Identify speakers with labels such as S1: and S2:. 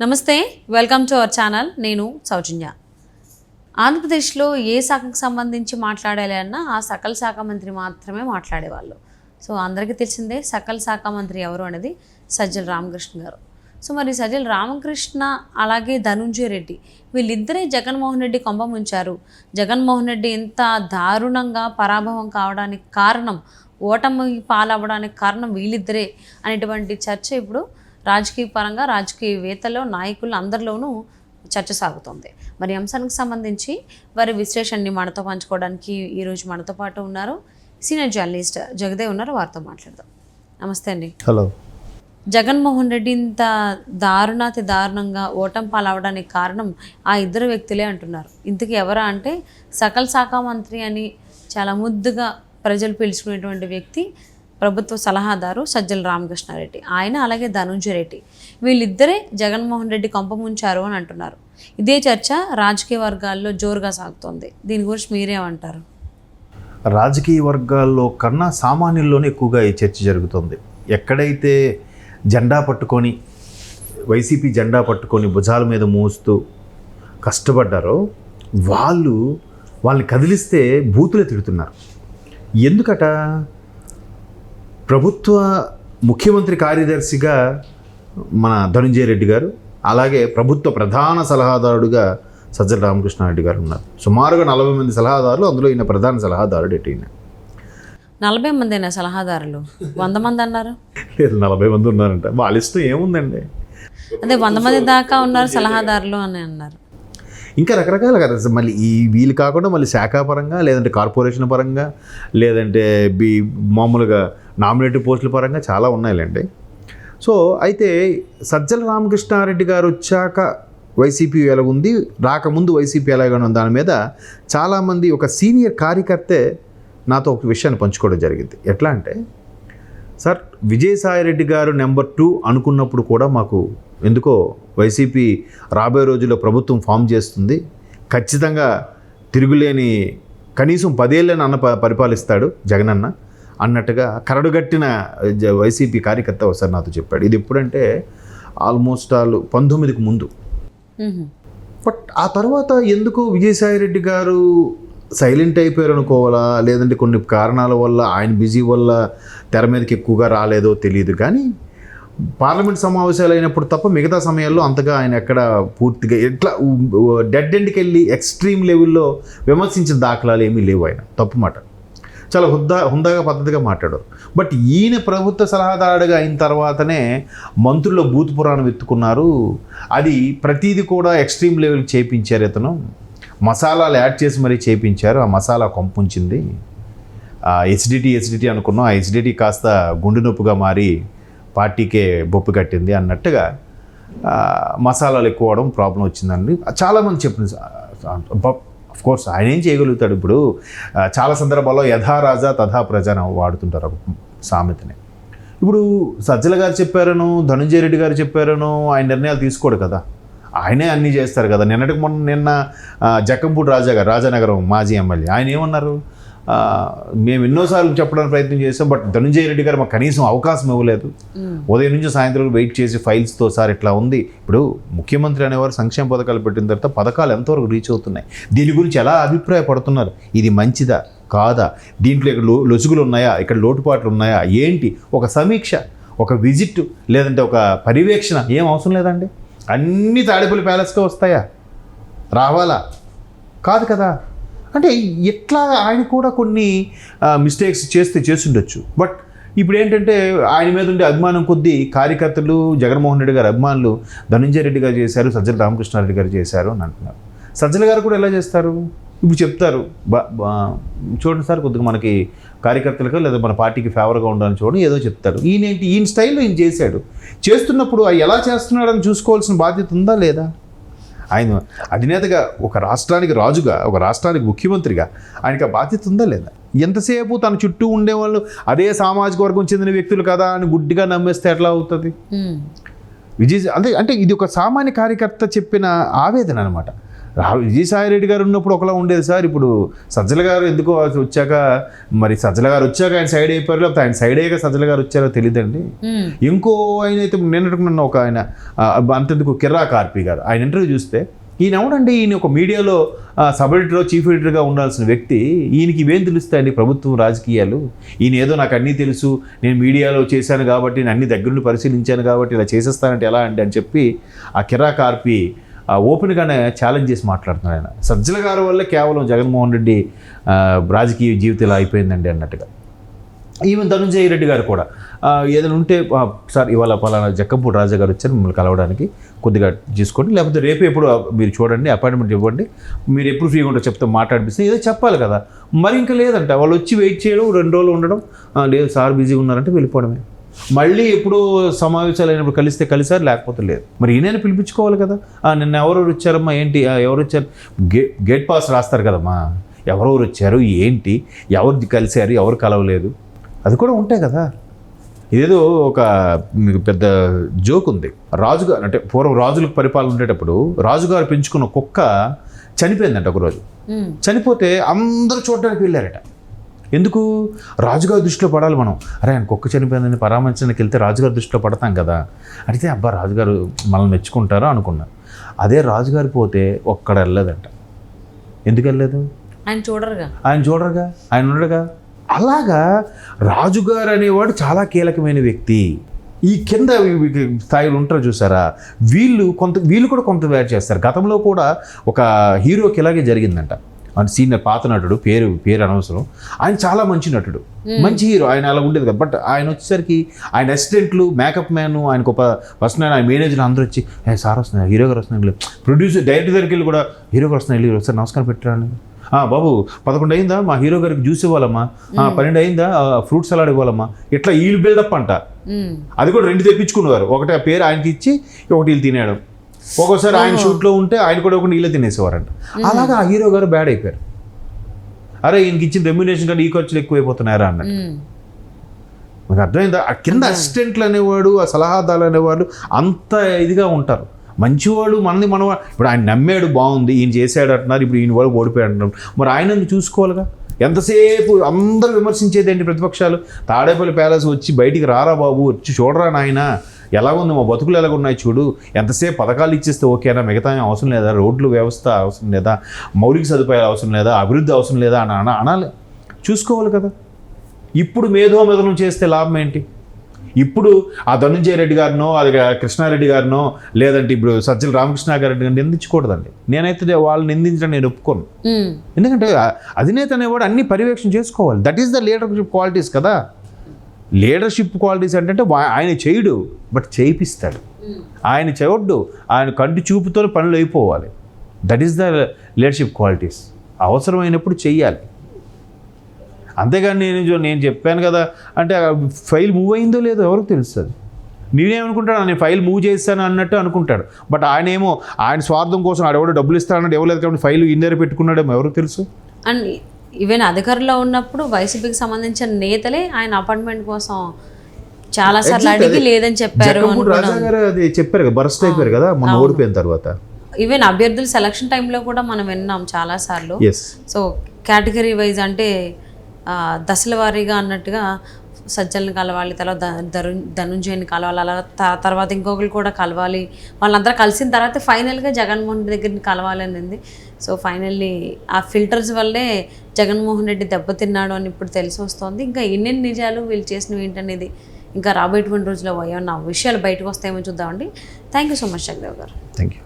S1: నమస్తే, welcome to our channel. నేను సౌజన్య. ఆంధ్రప్రదేశ్లో ఏ శాఖకు సంబంధించి మాట్లాడాలి అన్నా ఆ సకల శాఖ మంత్రి మాత్రమే మాట్లాడేవాళ్ళు. సో అందరికీ తెలిసిందే సకల శాఖ మంత్రి ఎవరు అనేది సజ్జల రామకృష్ణ గారు. సో మరి సజ్జల రామకృష్ణ అలాగే ధనుంజయ రెడ్డి వీళ్ళిద్దరే జగన్మోహన్ రెడ్డి కొంప ముంచారు. జగన్మోహన్ రెడ్డి ఇంత దారుణంగా పరాభవం కావడానికి కారణం, ఓటమి పాలవ్వడానికి కారణం వీళ్ళిద్దరే అనేటువంటి చర్చ ఇప్పుడు రాజకీయ పరంగా రాజకీయవేత్తలు నాయకులు అందరిలోనూ చర్చ సాగుతోంది. మరి అంశానికి సంబంధించి వారి విశ్లేషణని మనతో పంచుకోవడానికి ఈరోజు మనతో పాటు ఉన్నారు సీనియర్ జర్నలిస్ట్ జగదేవ్ ఉన్నారు. వారితో మాట్లాడదాం. నమస్తే అండి.
S2: హలో.
S1: జగన్మోహన్ రెడ్డి ఇంత దారుణాతి దారుణంగా ఓటమి పాలవడానికి కారణం ఆ ఇద్దరు వ్యక్తులే అంటున్నారు. ఇంతకీ ఎవరా అంటే సకల శాఖ మంత్రి అని చాలా ముద్దుగా ప్రజలు పిలుచుకునేటువంటి వ్యక్తి ప్రభుత్వ సలహాదారు సజ్జల రామకృష్ణారెడ్డి. ఆయన అలాగే ధనుంజయ రెడ్డి వీళ్ళిద్దరే జగన్మోహన్ రెడ్డి కొంప ముంచారు అని అంటున్నారు. ఇదే చర్చ రాజకీయ వర్గాల్లో జోరుగా సాగుతోంది. దీని గురించి మీరేమంటారు?
S2: రాజకీయ వర్గాల్లో కన్నా సామాన్యుల్లోనే ఎక్కువగా ఈ చర్చ జరుగుతుంది. ఎక్కడైతే జెండా పట్టుకొని వైసీపీ జెండా పట్టుకొని భుజాల మీద మోస్తూ కష్టపడ్డారో వాళ్ళని కదిలిస్తే బూతులే తిడుతున్నారు. ఎందుకట? ప్రభుత్వ ముఖ్యమంత్రి కార్యదర్శిగా మన ధనుంజయ రెడ్డి గారు, అలాగే ప్రభుత్వ ప్రధాన సలహాదారుడుగా సజ్జల రామకృష్ణారెడ్డి గారు ఉన్నారు. సుమారుగా 40 మంది సలహాదారులు, అందులో ఈయన ప్రధాన సలహాదారుడు. ఈయన
S1: 40 మంది సలహాదారులు, 100 మంది అన్నారు.
S2: లేదు, 40 మంది ఉన్నారంట. వాళ్ళ ఇష్టం ఏముందండి.
S1: అదే 100 మంది దాకా ఉన్నారు సలహాదారులు అని అన్నారు.
S2: ఇంకా రకరకాల కదా. మళ్ళీ వీళ్ళు కాకుండా మళ్ళీ శాఖాపరంగా, లేదంటే కార్పొరేషన్ పరంగా, లేదంటే మామూలుగా నామినేటెడ్ పోస్టుల పరంగా చాలా ఉన్నాయిలేండి. సో అయితే సజ్జల రామకృష్ణారెడ్డి గారు వచ్చాక వైసీపీ ఎలాగుంది, రాకముందు వైసీపీ ఎలాగని దాని మీద చాలామంది ఒక సీనియర్ కార్యకర్తే నాతో ఒక విషయాన్ని పంచుకోవడం జరిగింది. ఎట్లా అంటే, సార్ విజయసాయిరెడ్డి గారు నెంబర్ 2 అనుకున్నప్పుడు కూడా మాకు ఎందుకో వైసీపీ రాబోయే రోజుల్లో ప్రభుత్వం ఫామ్ చేస్తుంది, ఖచ్చితంగా తిరుగులేని కనీసం 10 ఏళ్ళని పరిపాలిస్తాడు జగనన్న అన్నట్టుగా కరడుగట్టిన వైసీపీ కార్యకర్త ఒకసారి నాతో చెప్పాడు. ఇది ఎప్పుడంటే ఆల్మోస్ట్ 19కి ముందు. బట్ ఆ తర్వాత ఎందుకో విజయసాయిరెడ్డి గారు సైలెంట్ అయిపోయారు అనుకోవాలా, లేదంటే కొన్ని కారణాల వల్ల ఆయన బిజీ వల్ల తెర మీదకి ఎక్కువగా రాలేదో తెలియదు. కానీ పార్లమెంట్ సమావేశాలు అయినప్పుడు తప్ప మిగతా సమయాల్లో అంతగా ఆయన ఎక్కడ పూర్తిగా ఎట్లా డెడ్ ఎండ్కి వెళ్ళి ఎక్స్ట్రీమ్ లెవెల్లో విమర్శించిన దాఖలాలు ఏమీ లేవు. ఆయన తప్పు మాట చాలా హుందాగా పద్ధతిగా మాట్లాడారు. బట్ ఈయన ప్రభుత్వ సలహాదారుడిగా అయిన తర్వాతనే మంత్రుల్లో బూత్ పురాణం ఎత్తుకున్నారు. అది ప్రతీది కూడా ఎక్స్ట్రీమ్ లెవెల్కి చేయించారు. ఇతను మసాలాలు యాడ్ చేసి మరీ చేయించారు. ఆ మసాలా కొంపుంచింది. ఎసిడిటీ అనుకున్నాం, ఆ ఎసిడిటీ కాస్త గుండె నొప్పిగా మారి పార్టీకే బొప్పు కట్టింది అన్నట్టుగా మసాలాలు ఎక్కువ అవడం ప్రాబ్లం వచ్చిందండి చాలామంది చెప్పింది. అఫ్కోర్స్ ఆయన ఏం చేయగలుగుతాడు? ఇప్పుడు చాలా సందర్భాల్లో యథా రాజా తథా ప్రజ అని వాడుతుంటారు సామెతని. ఇప్పుడు సజ్జల గారు చెప్పారను, ధనుంజయ రెడ్డి గారు చెప్పారను ఆయన నిర్ణయాలు తీసుకోడు కదా, ఆయనే అన్నీ చేస్తారు కదా. నిన్న జక్కంపూడి రాజా గారు, రాజానగరం మాజీ ఎమ్మెల్యే, ఆయన ఏమన్నారు? మేము ఎన్నోసార్లు చెప్పడానికి ప్రయత్నం చేసాం, బట్ ధనుంజయ రెడ్డి గారు మాకు కనీసం అవకాశం ఇవ్వలేదు. ఉదయం నుంచి సాయంత్రం వెయిట్ చేసి ఫైల్స్తో సార్ ఇట్లా ఉంది. ఇప్పుడు ముఖ్యమంత్రి అనేవారు సంక్షేమ పథకాలు పెట్టిన తర్వాత పథకాలు ఎంతవరకు రీచ్ అవుతున్నాయి, దీని గురించి ఎలా అభిప్రాయపడుతున్నారు, ఇది మంచిదా కాదా, దీంట్లో ఇక్కడ లొసుగులు ఉన్నాయా, ఇక్కడ లోటుపాట్లు ఉన్నాయా, ఏంటి ఒక సమీక్ష, ఒక విజిట్, లేదంటే ఒక పర్యవేక్షణ ఏం అవసరం లేదండి. అన్నీ తాడేపల్లి ప్యాలెస్గా వస్తాయా? రావాలా? కాదు కదా. అంటే ఎట్లా ఆయన కూడా కొన్ని మిస్టేక్స్ చేస్తుండొచ్చు. బట్ ఇప్పుడు ఏంటంటే ఆయన మీద ఉండే అభిమానం కొద్దీ కార్యకర్తలు జగన్మోహన్ రెడ్డి గారు అభిమానులు ధనుంజయ రెడ్డి గారు చేశారు, సజ్జల రామకృష్ణారెడ్డి గారు చేశారు అని అంటున్నారు. సజ్జల గారు కూడా ఎలా చేస్తారు? ఇప్పుడు చెప్తారు, చూడండి సార్ కొద్దిగా మనకి కార్యకర్తలకు లేదా మన పార్టీకి ఫేవర్గా ఉండాలని చూడండి, ఏదో చెప్తాడు. ఈయన స్టైల్లో ఈయన చేశాడు. చేస్తున్నప్పుడు ఎలా చేస్తున్నాడని చూసుకోవాల్సిన బాధ్యత ఉందా లేదా? ఆయన అధినేతగా, ఒక రాష్ట్రానికి రాజుగా, ఒక రాష్ట్రానికి ముఖ్యమంత్రిగా ఆయనకి ఆ బాధ్యత ఉందా లేదా? ఎంతసేపు తన చుట్టూ ఉండేవాళ్ళు అదే సామాజిక వర్గం చెందిన వ్యక్తులు కదా అని గుడ్డిగా నమ్మేస్తే ఎట్లా అవుతుంది? అంటే ఇది ఒక సామాన్య కార్యకర్త చెప్పిన ఆవేదన అనమాట. విజయసాయి రెడ్డి గారు ఉన్నప్పుడు ఒకలా ఉండేది సార్. ఇప్పుడు సజ్జల గారు ఎందుకో వచ్చాక, మరి సజ్జల గారు వచ్చాక ఆయన సైడ్ అయిపోయారు, లేకపోతే ఆయన సైడ్ అయ్యాక సజ్జల గారు వచ్చారో తెలియదండి. ఇంకో ఆయన అయితే నిన్నటికున్న ఒక ఆయన అంతెందుకు కిర్రా కార్పి గారు, ఆయన ఇంటర్వ్యూ చూస్తే ఈయన ఎవడండి, ఈయన ఒక మీడియాలో సబ్ ఎడిటర్ చీఫ్ ఎడిటర్గా ఉండాల్సిన వ్యక్తి, ఈయనకి ఇవేం తెలుస్తాయండి ప్రభుత్వం రాజకీయాలు, ఈయన ఏదో నాకు అన్నీ తెలుసు, నేను మీడియాలో చేశాను కాబట్టి, నేను అన్ని దగ్గరుండి పరిశీలించాను కాబట్టి ఇలా చేసేస్తానంటే ఎలా అండి అని చెప్పి ఆ కిర్రా కార్పి ఓపెన్గానే ఛాలెంజ్ చేసి మాట్లాడుతున్నాడు ఆయన. సజ్జల గారి వల్లే కేవలం జగన్మోహన్ రెడ్డి రాజకీయ జీవితం ఇలా అయిపోయిందండి అన్నట్టుగా. ఈవెన్ ధనుంజయ రెడ్డి గారు కూడా ఏదైనా ఉంటే సార్ ఇవాళ పలానా జక్కంపూడి రాజా గారు వచ్చారు మిమ్మల్ని కలవడానికి, కొద్దిగా చేసుకోండి, లేకపోతే రేపు ఎప్పుడు మీరు చూడండి, అపాయింట్మెంట్ ఇవ్వండి, మీరు ఎప్పుడు ఫ్రీగా ఉంటారో చెప్తే మాట్లాడిపిస్తే ఏదో చెప్పాలి కదా. మరి ఇంకా లేదంట, వాళ్ళు వచ్చి వెయిట్ చేయడం, 2 రోజులు ఉండడం, లేదు సార్ బిజీగా ఉన్నారంటే వెళ్ళిపోవడమే. మళ్ళీ ఎప్పుడు సమావేశాలు అయినప్పుడు కలిస్తే కలిసారు, లేకపోతే లేదు. మరి ఈయనైనా పిలిపించుకోవాలి కదా. నిన్న ఎవరెవరు వచ్చారమ్మా, ఏంటి, ఎవరు వచ్చారు, గేట్ పాస్ రాస్తారు కదమ్మా, ఎవరెవరు వచ్చారు, ఏంటి, ఎవరు కలిశారు, ఎవరు కలవలేదు, అది కూడా ఉంటాయి కదా. ఇదేదో ఒక మీకు పెద్ద జోక్ ఉంది. రాజుగారు అంటే పూర్వం రాజులకు పరిపాలన ఉండేటప్పుడు రాజుగారు పెంచుకున్న కుక్క చనిపోయిందంట ఒకరోజు. చనిపోతే అందరూ చూడడానికి వెళ్ళారట. ఎందుకు? రాజుగారి దృష్టిలో పడాలి మనం. అరే ఆయన కుక్క చనిపోయిందని పరామర్శనకి వెళ్తే రాజుగారి దృష్టిలో పడతాం కదా. అడిగితే అబ్బా రాజుగారు మనల్ని మెచ్చుకుంటారో అనుకున్నా. అదే రాజుగారు పోతే ఒక్కడ వెళ్ళలేదంట. ఎందుకు వెళ్ళలేదు? ఆయన చూడరుగా, ఆయన ఉండడుగా. అలాగా రాజుగారు అనేవాడు చాలా కీలకమైన వ్యక్తి. ఈ కింద స్థాయిలో ఉంటారు చూసారా, వీళ్ళు కూడా కొంత వేరు చేస్తారు. గతంలో కూడా ఒక హీరోకి ఇలాగే జరిగిందంట. ఆయన సీనియర్ పాత నటుడు, పేరు అనవసరం, ఆయన చాలా మంచి నటుడు, మంచి హీరో, ఆయన అలా ఉండేది కదా. బట్ ఆయన వచ్చేసరికి ఆయన అసిస్టెంట్లు, మేకప్ మ్యాన్, ఆయనకు ఒక వస్తున్నాడు, ఆయన మేనేజర్ అందరూ వచ్చి సార్ వస్తున్నారు, హీరో గారు వస్తున్నారు, ప్రొడ్యూసర్ డైరెక్టర్ దగ్గరికి వెళ్ళి కూడా హీరో గారు వస్తున్నారు, వెళ్ళి సార్ నమస్కారం పెట్టాను, బాబు 11 అయిందా, మా హీరో గారికి జ్యూస్ ఇవ్వాలమ్మా, 12 అయిందా, ఫ్రూట్ సలాడ్ ఇవ్వాలమ్మా, ఇట్లా వీళ్ళు బిల్డప్ అంట. అది కూడా 2 తెప్పించుకునేవారు, ఒకటి ఆ పేరు ఆయనకి ఇచ్చి ఒకటి వీళ్ళు తినేయడం. ఒక్కోసారి ఆయన షూట్లో ఉంటే ఆయన కూడా ఒకటి వీళ్ళే తినేసేవారంట. అలాగా ఆ హీరో గారు బ్యాడ్ అయిపోయారు. అరే ఈయనకి ఇచ్చిన రెమ్యునేషన్ కంటే ఈ ఖర్చులు ఎక్కువైపోతున్నారా అన్నట్టు. మీకు అర్థమైందా? ఆ కింద అసిస్టెంట్లు అనేవాడు, ఆ సలహాదారులు అనేవాడు అంత ఇదిగా ఉంటారు. మంచివాడు మనది మనవాడు. ఇప్పుడు ఆయన నమ్మాడు, బాగుంది, ఈయన చేశాడు అంటున్నారు, ఇప్పుడు ఈయన వాడు ఓడిపోయాడు అంటున్నారు. మరి ఆయన చూసుకోవాలిగా. ఎంతసేపు అందరూ విమర్శించేది ఏంటి ప్రతిపక్షాలు? తాడేపల్లి ప్యాలెస్ వచ్చి బయటికి రారా బాబు, వచ్చి చూడరా నాయన, ఎలాగుంది మా బతుకులు ఎలాగున్నాయి చూడు, ఎంతసేపు పథకాలు ఇచ్చేస్తే ఓకేనా, మిగతా అవసరం లేదా, రోడ్లు వ్యవస్థ అవసరం లేదా, మౌలిక సదుపాయాలు అవసరం లేదా, అభివృద్ధి అవసరం లేదా అని అనాలి, చూసుకోవాలి కదా. ఇప్పుడు మేధోమేధనం చేస్తే లాభం ఏంటి? ఇప్పుడు ఆ ధనుంజయ రెడ్డి గారినో, అది కృష్ణారెడ్డి గారినో, లేదంటే ఇప్పుడు సజ్జల రామకృష్ణారెడ్డి గారిని నిందించకూడదండి. నేనైతే వాళ్ళని నిందించడం నేను ఒప్పుకోను. ఎందుకంటే అధినేత అనేవాడు అన్ని పర్యవేక్షణ చేసుకోవాలి. That is the leadership qualities కదా. లీడర్షిప్ క్వాలిటీస్ అంటే ఆయన చేయడు, బట్ చేయిస్తాడు. ఆయన చేయొద్దు, ఆయన కంటి చూపుతో పనులు అయిపోవాలి. That is the leadership qualities. అవసరమైనప్పుడు చెయ్యాలి. అంతేగాని నేను చెప్పాను కదా అంటే ఫైల్ మూవ్ అయిందో లేదో ఎవరికి తెలుస్తుంది. నేనేమనుకుంటాను, నేను ఫైల్ మూవ్ చేస్తాను అన్నట్టు అనుకుంటాడు. బట్ ఆయనేమో ఆయన స్వార్థం కోసం ఆడెవడో డబ్బులు ఇస్తానన్నట్టు ఇవ్వలేదు కాబట్టి ఫైల్ ఇన్నర పెట్టుకున్నాడేమో ఎవరికి తెలుసు.
S1: అండ్ ఈవెన్ అధికారంలో ఉన్నప్పుడు వైసీపీకి సంబంధించిన నేతలే ఆయన అపాయింట్మెంట్ కోసం చాలా సార్లు అడిగి లేదని చెప్పారు.
S2: రాజా గారు అది చెప్పారు కదా, బరస్ట్ అయిపోయారు కదా మొన్న ఓడిపోయిన తర్వాత.
S1: ఈవెన్ అభ్యర్థుల సెలక్షన్ టైంలో కూడా మనం విన్నాం చాలా సార్లు. సో కేటగిరీ వైజ్ అంటే దశల వారీగా అన్నట్టుగా సజ్జల్ని కలవాలి, తర్వాత ధనుంజయని కలవాలి, అలా తర్వాత ఇంకొకరు కూడా కలవాలి, వాళ్ళందరూ కలిసిన తర్వాత ఫైనల్గా జగన్మోహన్ రెడ్డి దగ్గరికి కలవాలి అనేది. సో ఫైనల్లీ ఆ ఫిల్టర్స్ వల్లే జగన్మోహన్ రెడ్డి దెబ్బతిన్నాడు అని ఇప్పుడు తెలిసి వస్తుంది. ఇంకా ఎన్నెన్ని నిజాలు వీళ్ళు చేసినవి ఏంటనేది ఇంకా రాబోయేటువంటి రోజుల్లో ఏమన్నా విషయాలు బయటకు వస్తాయేమో చూద్దామండి. Thank you so much Jagadev garu.
S2: Thank you.